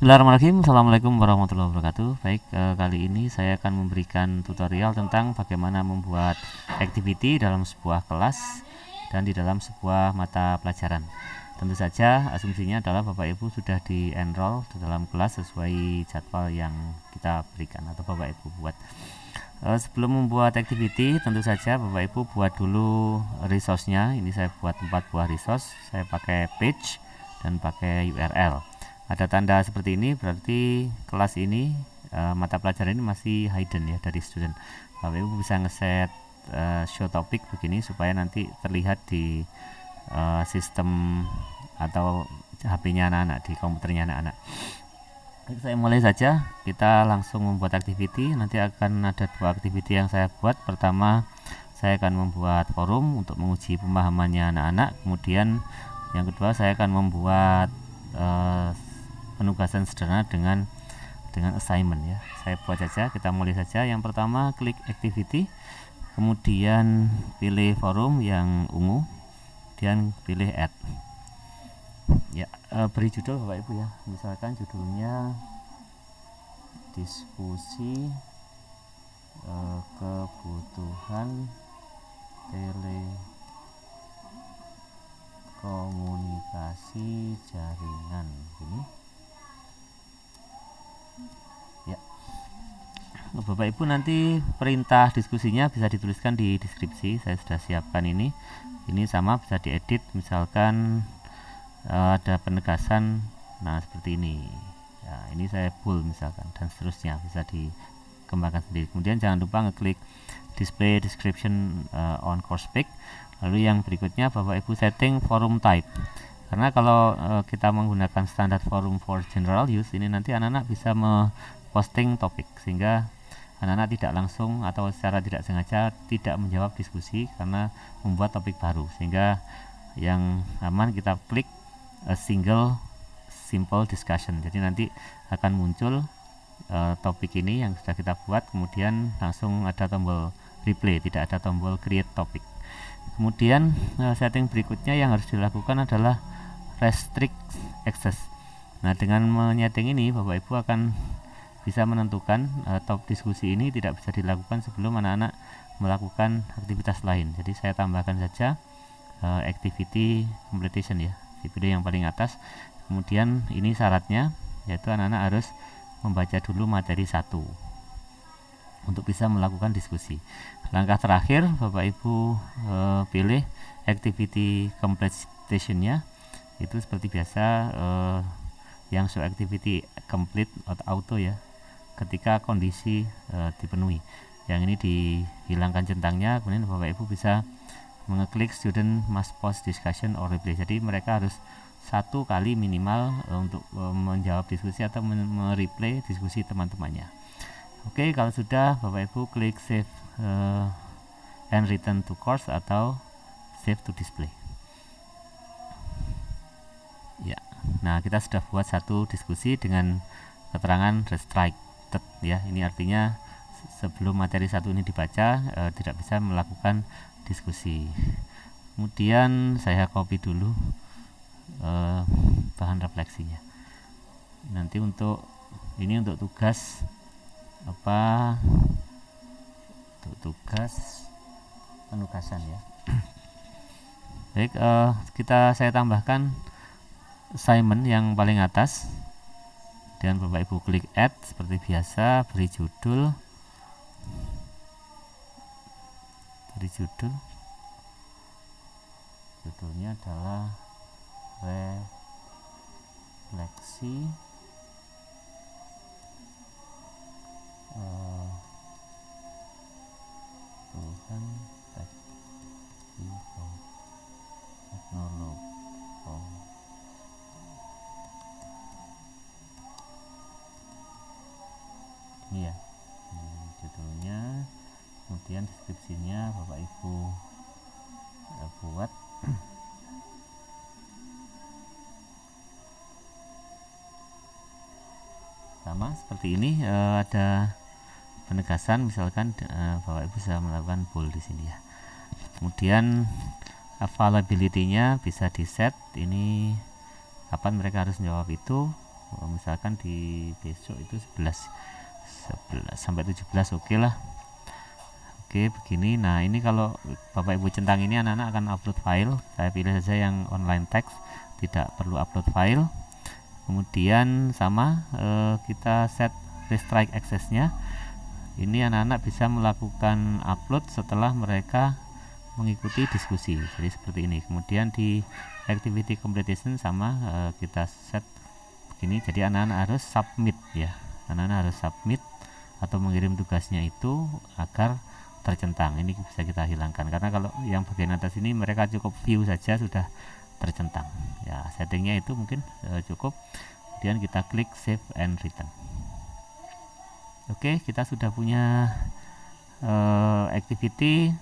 Bismillahirrahmanirrahim. Assalamualaikum warahmatullahi wabarakatuh. Baik, kali ini saya akan memberikan tutorial tentang bagaimana membuat activity dalam sebuah kelas dan di dalam sebuah mata pelajaran. Tentu saja asumsinya adalah Bapak Ibu sudah di enroll di dalam kelas sesuai jadwal yang kita berikan atau Bapak Ibu buat. Sebelum membuat activity, tentu saja Bapak Ibu buat dulu resource-nya. Ini saya buat 4 buah resource. Saya pakai page dan pakai URL. Ada tanda seperti ini berarti kelas ini mata pelajaran ini masih hidden ya dari student. Bapak Ibu bisa ngeset show topic begini supaya nanti terlihat di sistem atau HP-nya anak-anak, di komputernya anak-anak. Saya mulai saja, kita langsung membuat activity. Nanti akan ada 2 activity yang saya buat. Pertama, saya akan membuat forum untuk menguji pemahamannya anak-anak. Kemudian yang kedua, saya akan membuat penugasan sederhana dengan assignment ya. Saya buat saja, kita mulai saja. Yang pertama, klik activity, kemudian pilih forum yang ungu, kemudian pilih add ya. Beri judul Bapak Ibu ya, misalkan judulnya diskusi kebutuhan telekomunikasi jaringan ini ya. Bapak Ibu nanti perintah diskusinya bisa dituliskan di deskripsi, saya sudah siapkan ini sama bisa diedit, misalkan ada penegasan, nah seperti ini ya, ini saya bold misalkan, dan seterusnya bisa dikembangkan sendiri. Kemudian jangan lupa ngeklik display description on course pick. Lalu yang berikutnya Bapak Ibu setting forum type, karena kalau kita menggunakan standar forum for general use, ini nanti anak-anak bisa posting topik sehingga anak-anak tidak langsung atau secara tidak sengaja tidak menjawab diskusi karena membuat topik baru, sehingga yang aman kita klik a single simple discussion. Jadi nanti akan muncul topik ini yang sudah kita buat, kemudian langsung ada tombol replay, tidak ada tombol create topic. Kemudian setting berikutnya yang harus dilakukan adalah restrict access. Nah, dengan menyeting ini Bapak Ibu akan bisa menentukan top diskusi ini tidak bisa dilakukan sebelum anak-anak melakukan aktivitas lain. Jadi saya tambahkan saja activity completion ya, di video yang paling atas. Kemudian ini syaratnya, yaitu anak-anak harus membaca dulu materi 1 untuk bisa melakukan diskusi. Langkah terakhir Bapak Ibu pilih activity completion-nya, itu seperti biasa yang show activity complete atau auto ya, ketika kondisi dipenuhi. Yang ini dihilangkan centangnya, kemudian Bapak Ibu bisa mengeklik student must post discussion or replay. Jadi mereka harus 1 kali minimal untuk menjawab diskusi atau mereplay diskusi teman-temannya. Oke, kalau sudah Bapak Ibu klik save and return to course atau save to display ya. Nah, kita sudah buat 1 diskusi dengan keterangan restricted ya. Ini artinya sebelum materi 1 ini dibaca tidak bisa melakukan diskusi. Kemudian saya copy dulu bahan refleksinya. Nanti untuk tugas untuk tugas penugasan ya. Baik, saya tambahkan assignment yang paling atas, dan Bapak Ibu klik add seperti biasa, beri judul judulnya adalah refleksi Tuhan teknologi ini ya, judulnya. Kemudian deskripsinya Bapak Ibu buat sama seperti ini. Ada penegasan, misalkan Bapak Ibu bisa melakukan bold di sini ya. Kemudian availability-nya bisa di set, ini kapan mereka harus menjawab itu. misalkan di besok itu 11 sampai 17, oke lah. Oke, begini. Nah, ini kalau Bapak Ibu centang ini anak-anak akan upload file. Saya pilih saja yang online text, tidak perlu upload file. Kemudian sama kita set restrict access-nya. Ini anak-anak bisa melakukan upload setelah mereka mengikuti diskusi. Jadi seperti ini. Kemudian di activity completion sama kita set begini. Jadi anak-anak harus submit ya. Anak-anak harus submit atau mengirim tugasnya itu agar tercentang. Ini bisa kita hilangkan karena kalau yang bagian atas ini mereka cukup view saja sudah tercentang ya. Settingnya itu mungkin cukup. Kemudian kita klik save and return. Oke, kita sudah punya activity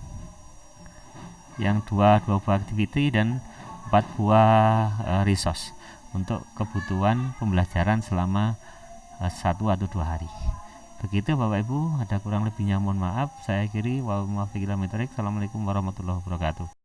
yang dua buah activity dan 4 buah resource untuk kebutuhan pembelajaran selama 1 atau 2 hari. Begitu Bapak Ibu, ada kurang lebihnya mohon maaf. Saya akhiri. Assalamualaikum warahmatullahi wabarakatuh.